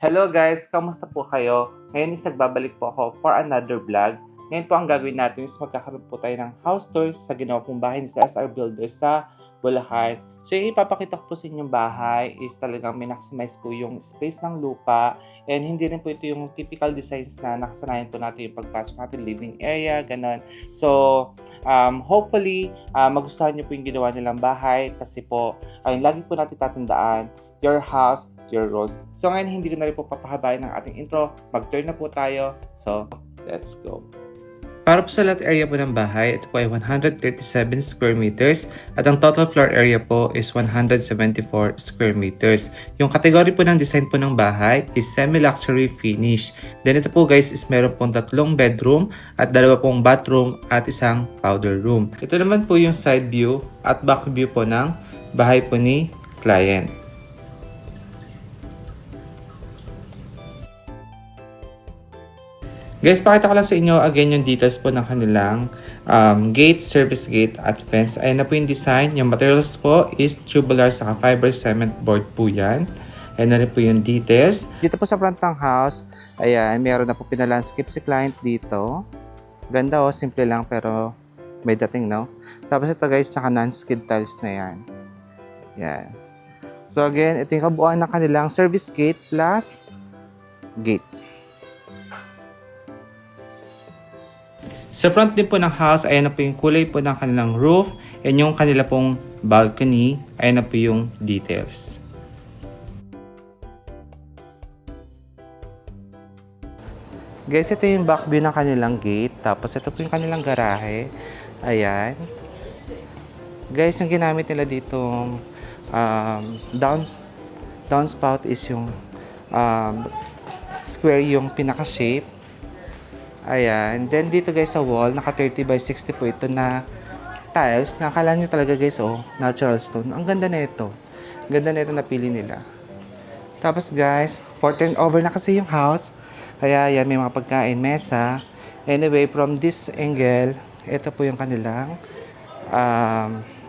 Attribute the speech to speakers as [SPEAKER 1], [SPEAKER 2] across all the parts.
[SPEAKER 1] Hello guys, kamusta po kayo? Ngayon is nagbabalik po ako for another vlog. Ngayon po ang gagawin natin is magkakaroon po tayo ng house tour sa ginawa pong bahay ni SR Builders sa Bulacan. So yung ipapakita ko po sa inyong bahay is talagang minakasize po yung space ng lupa and hindi rin po ito yung typical designs na nakasanayan po natin yung pagpasok natin living area, ganon. So hopefully magustuhan niyo po yung ginawa nilang bahay kasi po ayun, lagi po natin tatandaan your house, your rules. So ngayon, hindi ko na rin po papahabain ng ating intro. Mag-turn na po tayo. So, let's go. Para po sa lot area po ng bahay, ito po ay 137 square meters at ang total floor area po is 174 square meters. Yung category po ng design po ng bahay is semi-luxury finish. Then ito po guys is meron pong 3 bedroom at 2 pong bathroom at isang powder room. Ito naman po yung side view at back view po ng bahay po ni client. Guys, pakita ko lang sa inyo again yung details po ng kanilang gate, service gate at fence. Ayan na po yung design. Yung materials po is tubular saka fiber cement board po yan. Ayan na rin po yung details. Dito po sa front ng house, ayan, meron na po pinalandscape si client dito. Ganda oh, simple lang pero may dating, no? Tapos ito guys, naka non-skid tiles na yan. Yan. So again, ito yung kabuuan ng kanilang service gate plus gate. Sa front din po ng house, ayan na po yung kulay po ng kanilang roof and yung kanila pong balcony, ayan na po yung details. Guys, ito yung back view ng kanilang gate. Tapos ito po yung kanilang garahe. Ayan. Guys, yung ginamit nila ditong downspout is yung square yung pinaka-shape. Ayan. Then dito guys sa wall, naka 30 by 60 po ito na tiles. Nakakala nyo talaga guys, oh, natural stone. Ang ganda na ito. Ganda na ito na pili nila. Tapos guys, for turnover na kasi yung house. Kaya yan, may mga pagkain, mesa. Anyway, from this angle, ito po yung kanilang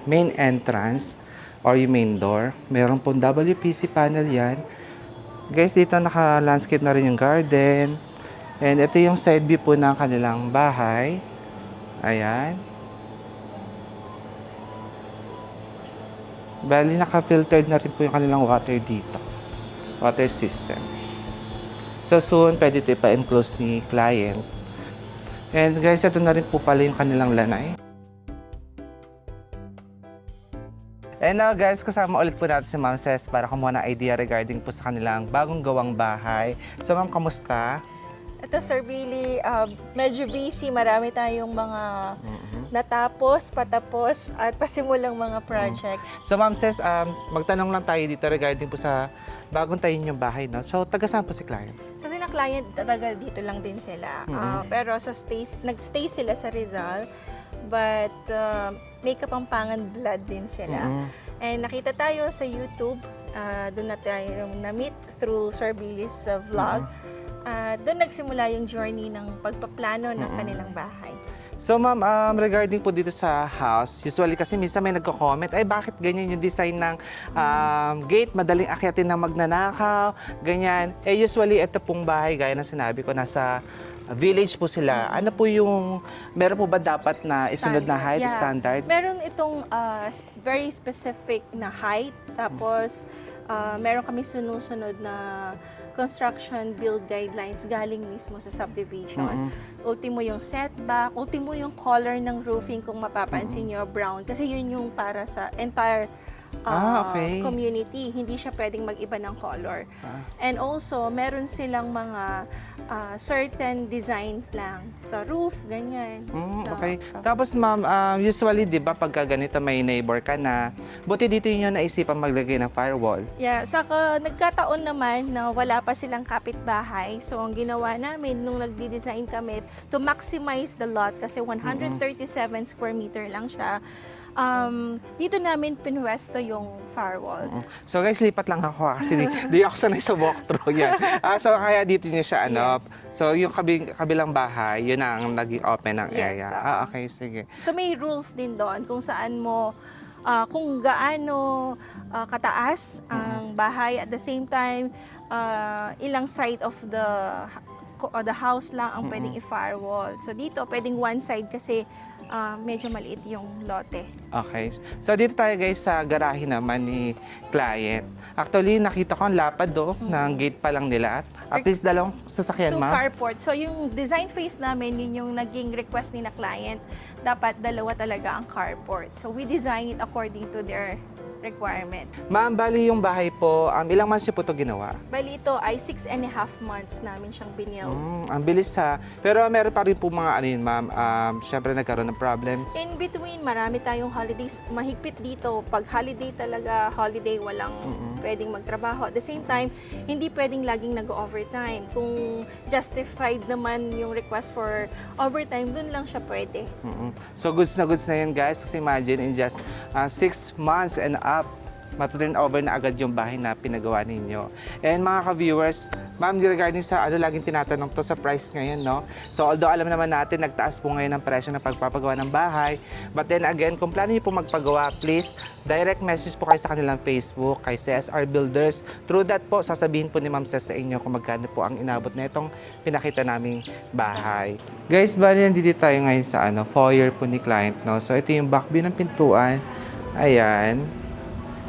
[SPEAKER 1] main entrance or yung main door. Meron pong WPC panel yan. Guys, dito naka-landscape na rin yung garden. And ito yung side view po ng kanilang bahay. Ayan. Bali, naka-filtered na rin po yung kanilang water dito. Water system. So soon, pwede ito ipa-enclose ni client. And guys, ito na rin po pala yung kanilang lanay. And now guys, kasama ulit po natin si Ma'am Ces para kumuha ng idea regarding po sa kanilang bagong gawang bahay. So Ma'am, kamusta?
[SPEAKER 2] Ito, Sir Billy, medyo busy. Marami tayong mga natapos, patapos, at pasimulang mga project.
[SPEAKER 1] So Ma'am Ces, magtanong lang tayo dito regarding po sa bagong tayo yung bahay. No? So, taga saan po si client?
[SPEAKER 2] So, sina client, taga dito lang din sila. Pero nag-stay sila sa Rizal, but may Kapampangan blood din sila. And nakita tayo sa YouTube, doon na tayo na-meet through Sir Billy's vlog. Doon nagsimula yung journey ng pagpaplano ng kanilang bahay.
[SPEAKER 1] So ma'am, regarding po dito sa house, usually kasi minsan may nagko-comment, ay bakit ganyan yung design ng gate, madaling akyatin ng magnanakaw, ganyan. Eh usually ito pong bahay, gaya ng sinabi ko, nasa village po sila. Ano po yung, meron po ba dapat na isunod na height, standard?
[SPEAKER 2] Meron itong very specific na height, tapos meron kami sunusunod na construction build guidelines galing mismo sa subdivision. Ultimo yung setback, ultimo yung color ng roofing kung mapapansin nyo, brown. Kasi yun yung para sa entire community. Hindi siya pwedeng mag-iba ng color. And also, meron silang mga certain designs lang sa roof, ganyan.
[SPEAKER 1] Okay. Tapos ma'am, usually di ba pagka ganito may neighbor ka na, buti dito yun yung naisipan maglagay ng firewall.
[SPEAKER 2] Yeah, saka nagkataon naman na wala pa silang kapitbahay. So ang ginawa namin nung nagdi-design kami to maximize the lot kasi 137 square meter lang siya. Dito namin pinwesto yung firewall.
[SPEAKER 1] So guys, lipat lang ako kasi di ako sanay sa walkthrough yan. So kaya dito niya siya
[SPEAKER 2] Yes.
[SPEAKER 1] So yung kabilang bahay, yun ang naging open ng area.
[SPEAKER 2] Yes,
[SPEAKER 1] Okay, sige.
[SPEAKER 2] So may rules din doon kung saan mo kung gaano kataas ang bahay, at the same time ilang side of the house lang ang pwedeng i-firewall. So dito pwedeng one side kasi medyo maliit yung lote.
[SPEAKER 1] Okay. So dito tayo guys sa garahe naman ni client. Actually, nakita ko ang lapad ng gate pa lang nila. At least dalawang sasakyan,
[SPEAKER 2] Two
[SPEAKER 1] ma'am.
[SPEAKER 2] carport. So yung design phase namin, yun yung naging request ni na client. Dapat dalawa talaga ang carport. So we design it according to their requirement.
[SPEAKER 1] Ma'am, bali yung bahay po, ilang months niyo po ito ginawa?
[SPEAKER 2] Bali ito ay 6.5 months namin siyang binuild.
[SPEAKER 1] Ang bilis ha. Pero meron pa rin po mga ano yun, ma'am. Siyempre nagkaroon ng problems.
[SPEAKER 2] In between, marami tayong holidays. Mahigpit dito. Pag holiday talaga, holiday, walang pwedeng magtrabaho. At the same time, hindi pwedeng laging nag-overtime. Kung justified naman yung request for overtime, dun lang siya pwede.
[SPEAKER 1] So goods na yun guys. Kasi imagine in just 6 months and up, matuturn over na agad yung bahay na pinagawa ninyo. And mga ka-viewers, ma'am, regarding sa laging tinatanong to sa price ngayon, no? So although alam naman natin, nagtaas po ngayon ang presyo ng pagpapagawa ng bahay. But then again, kung plano niyo po magpagawa, please, direct message po kayo sa kanilang Facebook, kay CSR Builders. Through that po, sasabihin po ni Ma'am Ces sa inyo kung magkano po ang inabot na itong pinakita naming bahay. Guys, bali nandito tayo ngayon sa foyer po ni client, no? So ito yung back view ng pintuan. Ayan.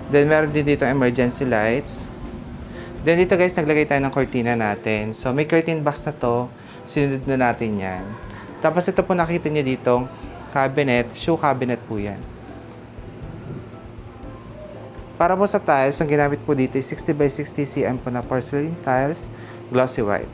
[SPEAKER 1] Then, meron din dito emergency lights. Then, dito guys, naglagay tayo ng cortina natin. So, may curtain box na to. Sinunod na natin yan. Tapos, ito po nakita niyo dito, cabinet, shoe cabinet po yan. Para po sa tiles, ang ginamit po dito is 60 by 60 cm po na porcelain tiles, glossy white.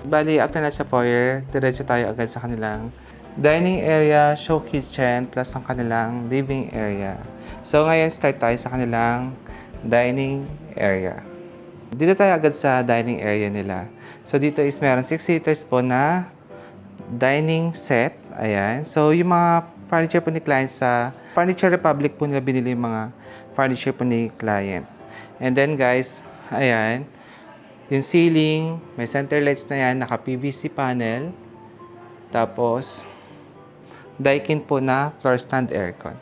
[SPEAKER 1] Bali, after na sa foyer, diretso tayo agad sa kanilang dining area, show kitchen, plus ang kanilang living area. So, ngayon, start tayo sa kanilang dining area. Dito tayo agad sa dining area nila. So, dito is meron 6 seaters po na dining set. Ayan. So, yung mga furniture po ni client sa Furniture Republic po nila binili yung mga furniture po ni client. And then, guys, ayan. Yung ceiling, may center lights na yan, naka-PVC panel. Tapos, Daikin po na floor stand aircon.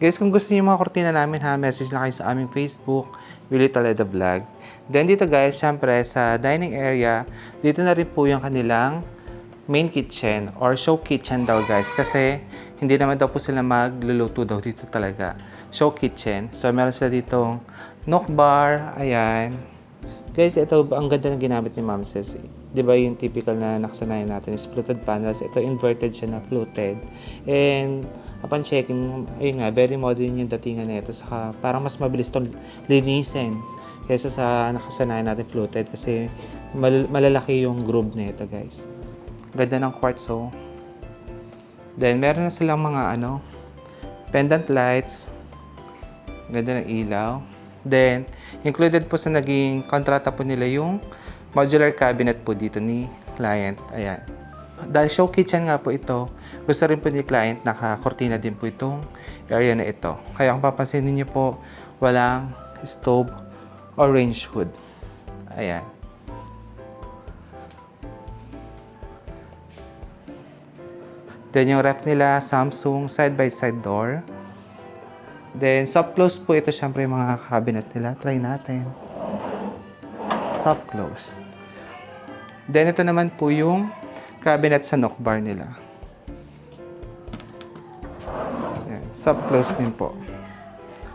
[SPEAKER 1] Guys, kung gusto niyo mga kortina namin message na kayo sa aming Facebook, Willie Toledo Vlog. Then dito guys, syempre sa dining area, dito na rin po yung kanilang main kitchen or show kitchen daw guys. Kasi hindi naman daw po sila magluluto daw dito talaga. Show kitchen. So meron sila ditong nook bar, ayan. Guys, ito ang ganda ng ginamit ni Ma'am Ces. Di ba yung typical na nakasanayan natin is fluted panels. Ito inverted siya na fluted. And upon checking, ayun nga, very modern yung datingan nito. Saka parang mas mabilis itong linisin kaysa sa nakasanayan natin fluted kasi malalaki yung groove nito guys. Ganda ng quartz oh. Then meron na silang mga pendant lights. Ganda ng ilaw. Then, included po sa naging kontrata po nila yung modular cabinet po dito ni client. Ayan. Dahil show kitchen nga po ito, gusto rin po ni client naka-cortina din po itong area na ito. Kaya kung papansinin niyo po, walang stove or range hood. Ayan. Then yung ref nila, Samsung side-by-side door. Then, soft close po ito, syempre yung mga cabinet nila. Try natin. Soft close. Then, ito naman po yung cabinet sa nook bar nila. Ayan, soft close din po.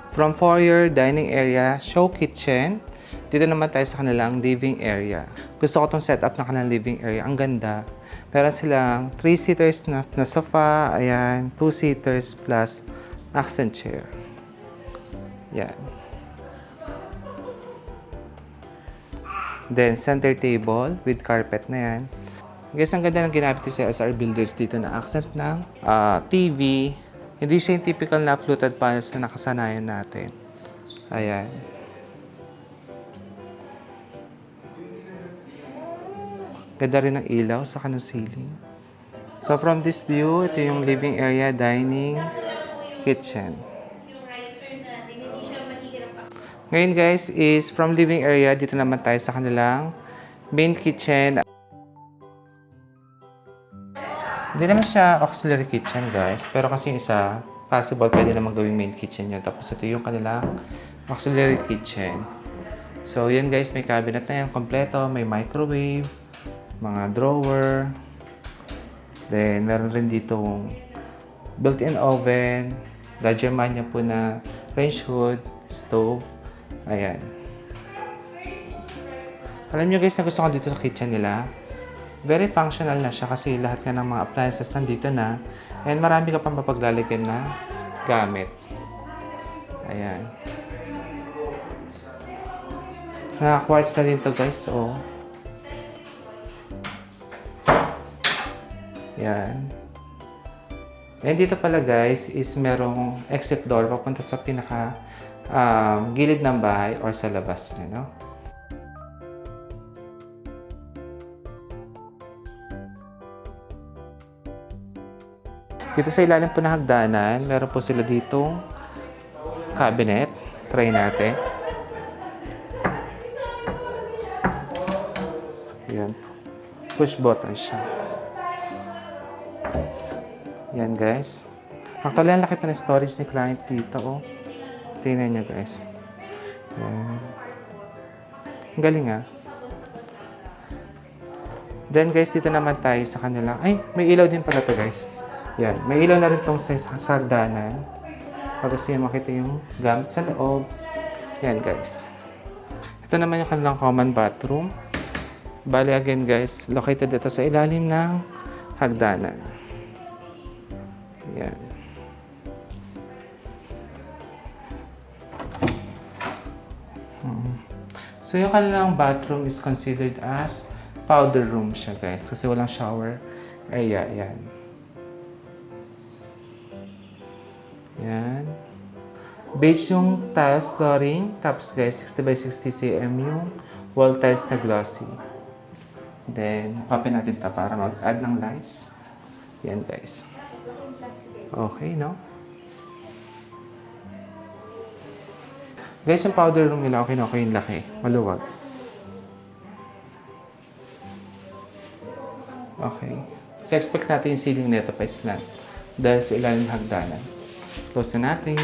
[SPEAKER 1] From foyer, dining area, show kitchen. Dito naman tayo sa kanilang living area. Gusto ko itong setup ng kanilang living area. Ang ganda. Meron silang 3-seaters na sofa. Ayan, 2-seaters plus accent chair. Yan. Then, center table with carpet na yan. Guys, ang ganda ng ginamit sa CSR Builders dito na accent ng TV. Hindi siya yung typical na fluted panels na nakasanayan natin. Ayan. Ganda rin ng ilaw sa kanang ceiling. So, from this view, ito yung living area, dining, kitchen. Ngayon guys is from living area, dito naman tayo sa kanilang main kitchen. Hindi naman siya auxiliary kitchen, guys. Pero kasi yung isa, possible pwede naman gawing main kitchen yun. Tapos ito yung kanilang auxiliary kitchen. So, yan guys, may cabinet na yan, kompleto. May microwave, mga drawer. Then, meron rin dito built-in oven, Gadgerman niya po na range hood, stove. Ayan. Alam nyo guys, na gusto ko dito sa kitchen nila. Very functional na siya kasi lahat nga ng mga appliances nandito na. And marami ka pang mapaglalagyan na gamit. Ayan. Naka-quartz na din to guys. So, yan. And dito pala guys is merong exit door papunta sa pinaka gilid ng bahay or sa labas niya, no? Dito sa ilalim po ng hagdanan, meron po sila ditong cabinet. Try natin. Yan. Push button siya. Yan guys. Actually, ang laki pa ng storage ni client dito. Oh. Tingnan nyo guys. Yan. Ang galing ah. Then guys, dito naman tayo sa kanila. Ay, may ilaw din pala to guys. Yan. May ilaw na rin itong sa hagdanan. Para gusto nyo makita yung gamit sa loob. Yan guys. Ito naman yung kanilang common bathroom. Bali again guys, located ito sa ilalim ng hagdanan. Yan. So yung kanilang bathroom is considered as powder room siya guys. Kasi walang shower. Ay, yan. Yan. Beige yung tiles flooring. Tapos guys, 60 by 60 cm yung wall tiles na glossy. Then, open natin ito para mag-add ng lights. Yan guys. Okay, no? Guys, yung powder room nila, okay yung laki. Maluwag. Okay. So, expect natin yung ceiling nito pa slant. Dahil sa ilalim ng hagdanan. Close na natin.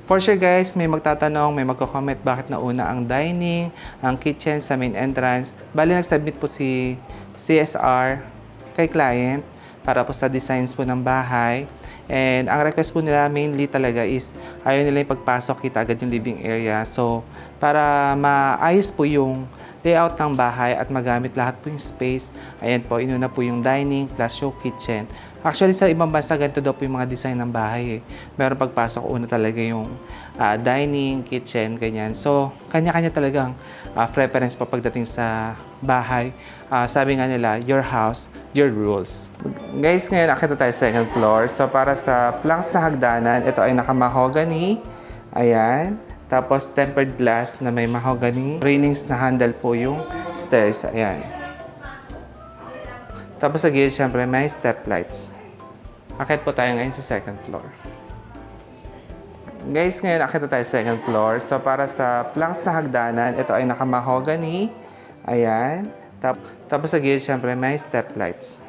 [SPEAKER 1] For sure guys, may magtatanong, may magko-comment bakit nauna ang dining, ang kitchen sa main entrance. Bali, nag-submit po si CSR kay client para po sa designs po ng bahay. And ang request po nila mainly talaga is ayaw nila yung pagpasok, kita agad yung living area. So, para maayos po yung layout ng bahay at magamit lahat po yung space, ayan po, inuna po yung dining plus yung kitchen. Actually, sa ibang bansa, ganito daw po yung mga design ng bahay. Meron pagpasok, una talaga yung dining, kitchen, ganyan. So, kanya-kanya talagang preference po pagdating sa bahay. Sabi nga nila, your house, your rules. Guys, ngayon akita tayo sa second floor. So, para sa planks na hagdanan, ito ay naka-mahogany. Ayan. Tapos, tempered glass na may mahogany. Railings na handle po yung stairs. Ayan. Tapos sa gilid, syempre, may step lights. Akit po tayo ngayon sa second floor. Guys, ngayon akit tayo sa second floor. So, para sa planks na hagdanan, ito ay naka-mahogany. Ayan. Tapos sa gilid, syempre, may step lights.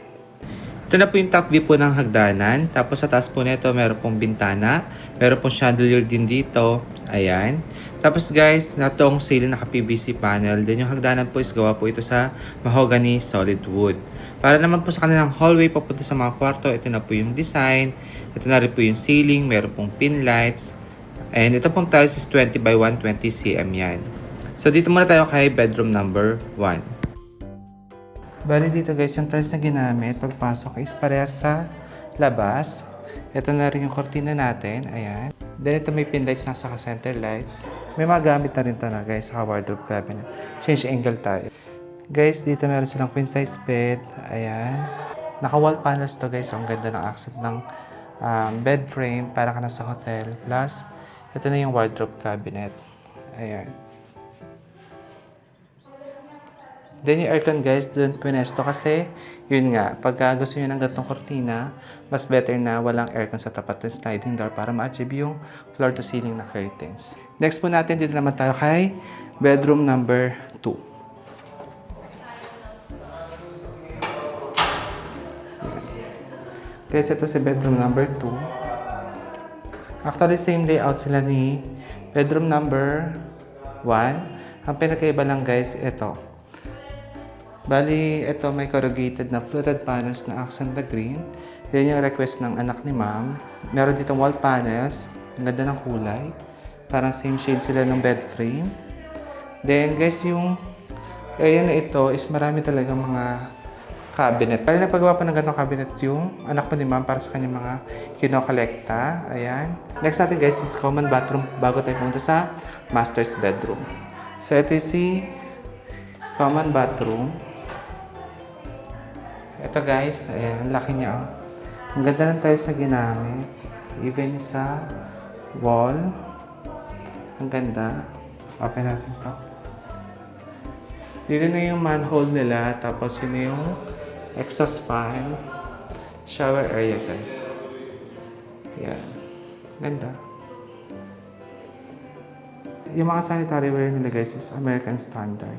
[SPEAKER 1] Ito na po yung top view po ng hagdanan. Tapos sa taas po nito, meron pong bintana. Meron pong chandelier din dito. Ayan. Tapos guys, natong ceiling naka-PVC panel. Then yung hagdanan po is gawa po ito sa mahogany solid wood. Para naman po sa kanilang hallway papunta sa mga kwarto, ito na po yung design. Ito na rin po yung ceiling. Meron pong pin lights. And ito pong tiles is 20 by 120 cm yan. So dito muna tayo kay bedroom number 1. Bali dito guys, yung tiles na ginamit pagpasok is parehas sa labas. Ito na rin yung kortina natin. Ayan. Then ito may pin lights na sa center lights. May mga gamit na rin ito na guys sa wardrobe cabinet. Change angle tayo. Guys, dito meron silang queen size bed. Ayan. Naka-wall panels to guys. So, ang ganda ng accent ng bed frame. Para ka na sa hotel. Plus, ito na yung wardrobe cabinet. Ayan. Then yung aircon guys, doon pinesto kasi yun nga, pag gusto nyo ng gantong kortina, mas better na walang aircon sa tapat ng sliding door para ma-achieve yung floor to ceiling na curtains. Next po natin, dito naman tayo kay bedroom number 2. Guys, ito si bedroom number 2. Actually, same layout sila ni bedroom number 1. Ang pinakaiba lang guys, ito. Bali, ito may corrugated na fluted panels na accent na green. Yan yung request ng anak ni ma'am. Meron ditong wall panels. Ang ganda ng kulay. Parang same shade sila ng bed frame. Then guys, yung area na ito is marami talaga mga cabinet. Bali, nagpagawa pa ng ganong cabinet yung anak pa ni ma'am para sa kanyang mga kinokolekta. Ayan. Next natin guys is common bathroom bago tayo pumunta sa master's bedroom. So ito yung si common bathroom. Ito guys, ayan, ang laki niya. Oh. Ang ganda ng tiles na ginamit. Even sa wall. Ang ganda. Open natin to. Dito na yung manhole nila. Tapos yun yung exhaust fan. Shower area guys. Ayan. Ganda. Yung mga sanitary ware nila guys is American standard.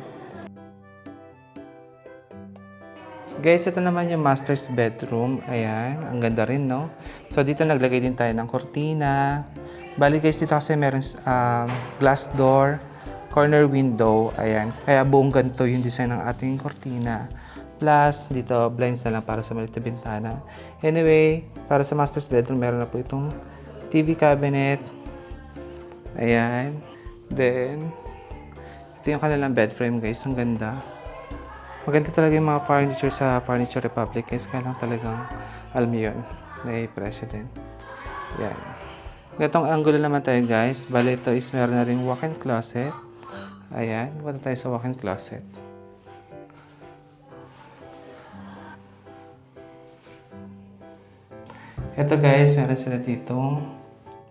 [SPEAKER 1] Guys, ito naman yung master's bedroom. Ayan, ang ganda rin, no? So, dito naglagay din tayo ng kortina. Bali guys, dito kasi meron glass door, corner window. Ayan, kaya buong ganito yung design ng ating kortina. Plus, dito blinds na lang para sa maliit na bintana. Anyway, para sa master's bedroom, meron na po itong TV cabinet. Ayan. Then, ito yung kanilang bed frame guys. Ang ganda. Maganda talaga yung mga furniture sa Furniture Republic guys. Kaya lang talagang, alam mo yun, may president. Yan. Ganitong angulo naman tayo guys. Bale ito is meron na rin walk-in closet. Ayan. Punta tayo sa walk-in closet. Ito guys, meron sila ditong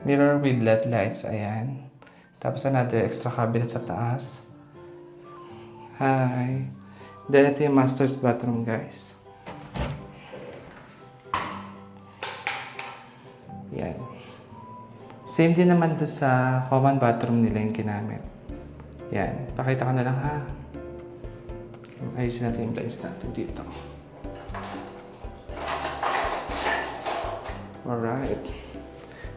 [SPEAKER 1] mirror with LED lights. Ayan. Tapos another extra cabinet sa taas. Hi. Then, ito yung master's bathroom, guys. Yan. Same din naman doon sa common bathroom nila yung ginamit. Yan. Pakita ko na lang, ha. Ayusin natin yung blinds natin dito. Alright.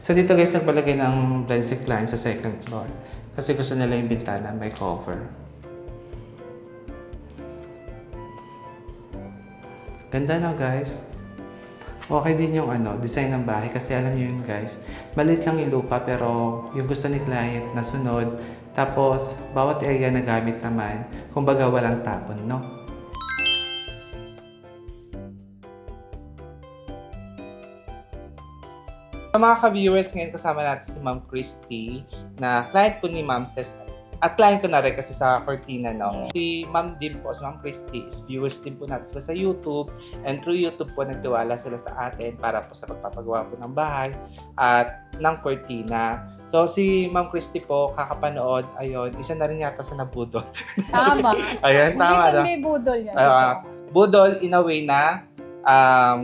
[SPEAKER 1] So, dito guys, nagpalagay ng blinds recline sa second floor. Kasi gusto nila yung bintana may cover. Ganda na guys. Okay din yung design ng bahay kasi alam niyo yun guys. Maliit lang yung lupa pero yung gusto ni client nasunod. Tapos bawat area na gamit naman. Kumbaga walang tapon, no? So mga ka-viewers, ngayon kasama natin si Ma'am Christy na client po ni Ma'am Ses. At client ko na rin kasi sa Cortina, no? Si Ma'am din po, si Ma'am Christy, is viewers din po natin sila sa YouTube. And through YouTube po, nagtiwala sila sa atin para po sa pagpapagawa po ng bahay at ng Cortina. So, si Ma'am Christy po, kakapanood, ayun, isa na rin yata sa nabudol.
[SPEAKER 3] Tama.
[SPEAKER 1] Ayun, tama na.
[SPEAKER 3] Hindi budol yan.
[SPEAKER 1] Budol in a way na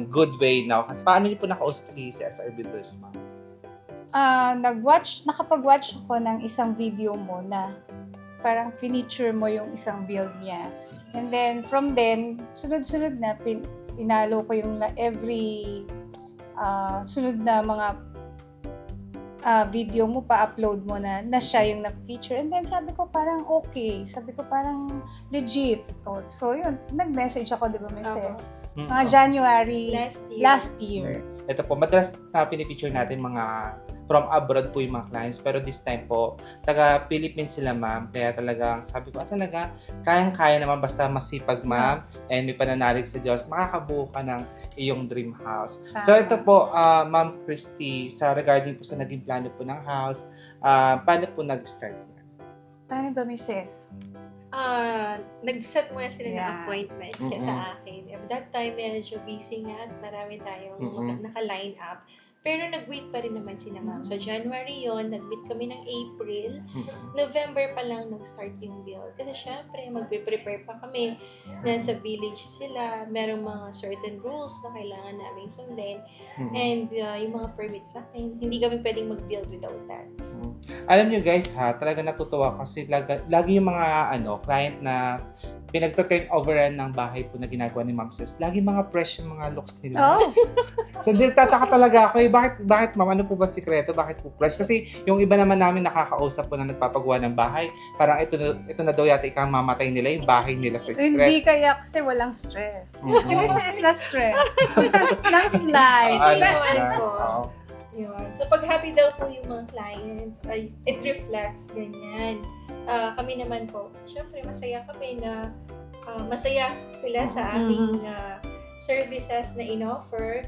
[SPEAKER 1] good way, no? Kasi paano niyo po nakausap si SR Builders, Ma'am?
[SPEAKER 3] Nakapag-watch ako ng isang video mo na parang feature mo yung isang build niya. And then, from then, sunod-sunod na, pinalo ko yung every sunod na mga video mo, pa-upload mo na siya yung na-feature. And then, sabi ko parang okay. Sabi ko parang legit. So, yun. Nag-message ako, di ba, Mrs.? January last year.
[SPEAKER 1] Ito po, madalas na pinipicture natin mga from abroad po yung mga clients. Pero this time po, taga Philippines sila, ma'am. Kaya talagang sabi ko, talaga, kayang-kaya naman basta masipag, ma'am. And may pananalig sa Diyos, makakabuo ka ng iyong dream house.
[SPEAKER 3] Tama.
[SPEAKER 1] So ito po, Ma'am Christy, sa regarding po sa naging plano po ng house, paano po nag-start yan?
[SPEAKER 3] Paano ba, Mrs.?
[SPEAKER 2] Nag-set muna sila ng
[SPEAKER 3] Yeah.
[SPEAKER 2] appointment sa akin. At that time, medyo busy nga at marami tayong naka-line up. Pero nag-wait pa rin naman sila, ma'am. So, January yon, nag-meet kami ng April. November pa lang nag-start yung build. Kasi syempre, magpe-prepare pa kami. Nasa village sila. Merong mga certain rules na kailangan namin sundin. And yung mga permits sa akin, hindi kami pwedeng mag-build without that.
[SPEAKER 1] Alam nyo guys ha, talaga natutuwa kasi lagi yung mga client na pinagto-turnoveran ng bahay po na ginagawa ni Ma'am Ses, lagi mga fresh yung mga looks nila.
[SPEAKER 3] Oh,
[SPEAKER 1] So, tataka talaga ako bakit Ma'am, ano po ba sikreto? Bakit po fresh? Kasi yung iba naman namin nakakausap po na nagpapagawa ng bahay, parang ito na daw yata ikang mamatay nila yung bahay nila sa stress.
[SPEAKER 3] hindi kaya kasi walang stress.
[SPEAKER 1] Mhm.
[SPEAKER 3] Sino na stress? Nang slide.
[SPEAKER 1] Oo.
[SPEAKER 2] Yun. So, pag happy daw po yung mga clients, it reflects ganyan. Kami naman po, syempre masaya kami na masaya sila sa aming services na in-offer.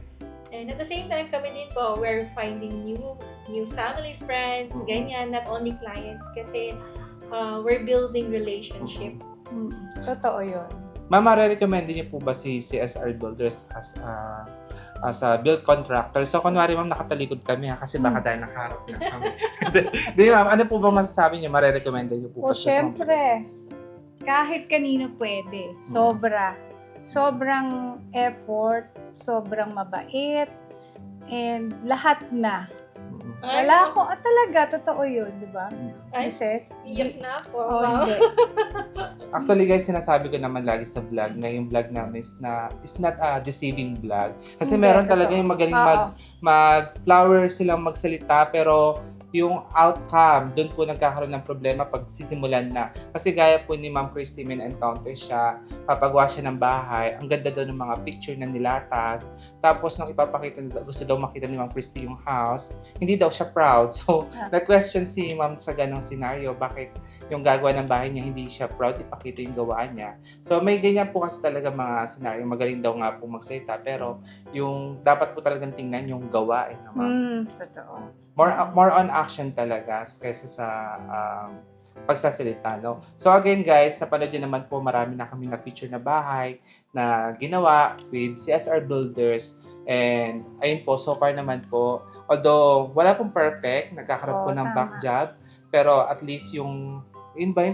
[SPEAKER 2] And at the same time, kami din po, we're finding new family friends, ganyan, not only clients, kasi we're building relationship.
[SPEAKER 3] Totoo yun.
[SPEAKER 1] Ma'am, recommend niyo po ba si CSR Builders as a build contractor? So, kunwari ma'am, nakatalikod kami kasi baka dahil nakaharap na kami. Di ma'am, ano po ba masasabi niyo? Marirecommend niyo po ba siya sa mga
[SPEAKER 3] Siyempre, kahit kanino pwede. Sobrang effort, sobrang mabait, and lahat na. Wala ako, talaga, totoo yun, di ba?
[SPEAKER 2] Ay,
[SPEAKER 3] Mrs.?
[SPEAKER 2] iyak na ako.
[SPEAKER 3] Oh, hindi.
[SPEAKER 1] Actually guys, sinasabi ko naman lagi sa vlog na yung vlog namin is not a deceiving vlog. Kasi
[SPEAKER 3] Hindi,
[SPEAKER 1] meron talaga
[SPEAKER 3] totoo.
[SPEAKER 1] yung magaling
[SPEAKER 3] Oo.
[SPEAKER 1] mag-flower silang magsalita, pero yung outcome, doon po nagkakaroon ng problema pag sisimulan na. Kasi gaya po ni Ma'am Christy, may encounter siya, papagawa siya ng bahay, ang ganda daw ng mga picture na nilatag. Tapos nung ipapakita, gusto daw makita ni Ma'am Christy yung house, hindi daw siya proud. So, nag-question si Ma'am sa ganong scenario, bakit yung gagawa ng bahay niya hindi siya proud ipakita yung gawa niya. So, may ganyan po kasi talaga mga scenario, magaling daw nga po magsalita, pero yung dapat po talagang tingnan yung gawain naman.
[SPEAKER 3] Totoo.
[SPEAKER 1] More on action talaga kaysa sa pagsasalita, no? So again guys, napanood nyo naman po, marami na kami na-feature na bahay na ginawa with CSR Builders. And ayun po, so far naman po, although wala pong perfect, nagkakaroon po ng
[SPEAKER 3] tama.
[SPEAKER 1] back job, pero at least yung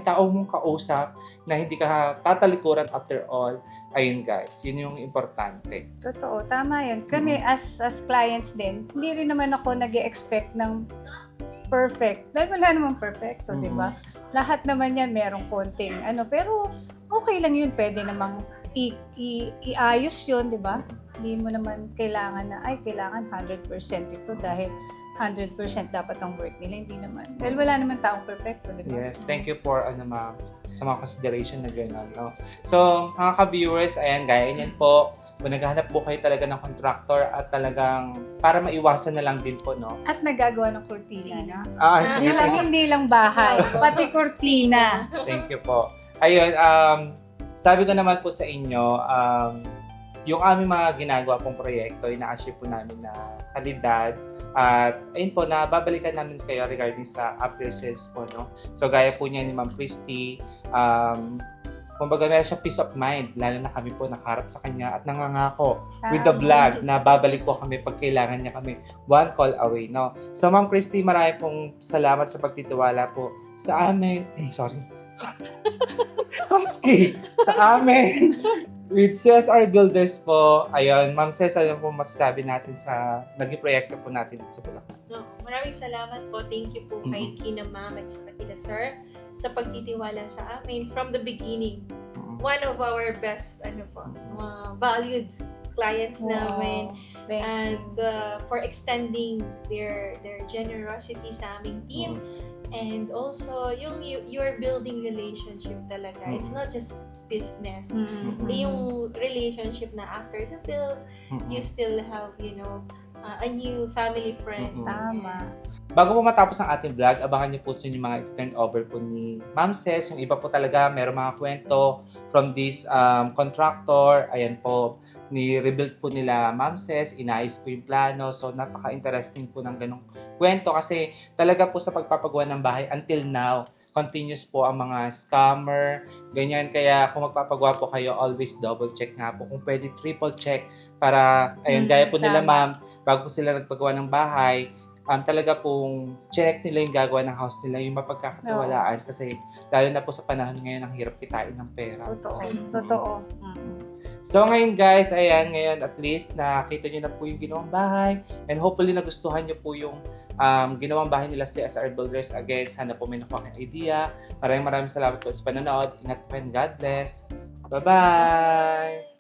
[SPEAKER 1] tao mong kausap na hindi ka tatalikuran after all, ayun guys, yun yung importante.
[SPEAKER 3] Totoo, tama yun. Kami as clients din, hindi rin naman ako nag-expect ng perfect. Dahil wala namang perfecto, di ba? Lahat naman yan merong konting pero okay lang yun. Pwede namang iayos yun, di ba? Hindi mo naman kailangan na, kailangan 100% ito dahil 100% dapat ang work nila. Hindi naman. Dahil wala naman taong perfecto, di ba?
[SPEAKER 1] Yes, thank you for ma'am, sa mga consideration na gano'n, no? So, mga ka-viewers, ayan, gaya niyan po, kung naghahanap po kayo talaga ng contractor at talagang para maiwasan na lang din po, no?
[SPEAKER 3] At nagagawa ng kurtina.
[SPEAKER 1] Sige,
[SPEAKER 3] Yun lang, hindi lang bahay, pati kurtina.
[SPEAKER 1] thank you po. Ayun, sabi ko naman po sa inyo, yung aming mga ginagawa pong proyekto, ina-achieve po namin na kalidad. At ayun po, babalikan namin kayo regarding sa after sales po, no? So, gaya po niya ni Ma'am Christy, kumbaga meron siya peace of mind, lalo na kami po nakaharap sa kanya at nangangako with the vlog na babalik po kami pag kailangan niya kami, one call away, no? So, Ma'am Christy, marami pong salamat sa pagtitiwala po sa amin. Sorry. Husky! Sa amin. With CSR Builders po, ayun, Ma'am Ces, ano po masasabi natin sa naging proyekto po natin sa Bulacan?
[SPEAKER 2] No, maraming salamat po. Thank you po kay Kina Ma'am at saka kina Sir sa pagtitiwala sa amin from the beginning. One of our best valued clients namin. And for extending their generosity sa aming team. And also, you're building relationship talaga. It's not just business. Yung relationship na after the build, you still have, a new family friend.
[SPEAKER 3] Tama.
[SPEAKER 1] Bago po matapos ang ating vlog, abangan niyo po sa yung mga turnover po ni Ma'am Ces. Yung iba po talaga, meron mga kwento from this contractor. Ayan po, ni-rebuild po nila Ma'am Ces, inayos po yung plano. So, napaka-interesting po ng ganong kwento kasi talaga po sa pagpapagawa ng bahay until now, continuous po ang mga scammer, ganyan. Kaya kung magpapagawa po kayo, always double check nga po. Kung pwede, triple check para, ayun, gaya po nila Ma'am, bago po sila nagpagawa ng bahay, talaga pong check nila yung gagawa ng house nila, yung mapagkakatiwalaan. Kasi lalo na po sa panahon ngayon, ang hirap kitain ng pera.
[SPEAKER 3] Totoo.
[SPEAKER 1] So ngayon guys, ayan, ngayon at least nakita nyo na po yung ginawang bahay and hopefully nagustuhan nyo po yung ginawang bahay nila si SR Builders. Again, sana po may nakuha kayong idea. Maraming salamat po sa panonood. Ingat po and God bless. Bye-bye!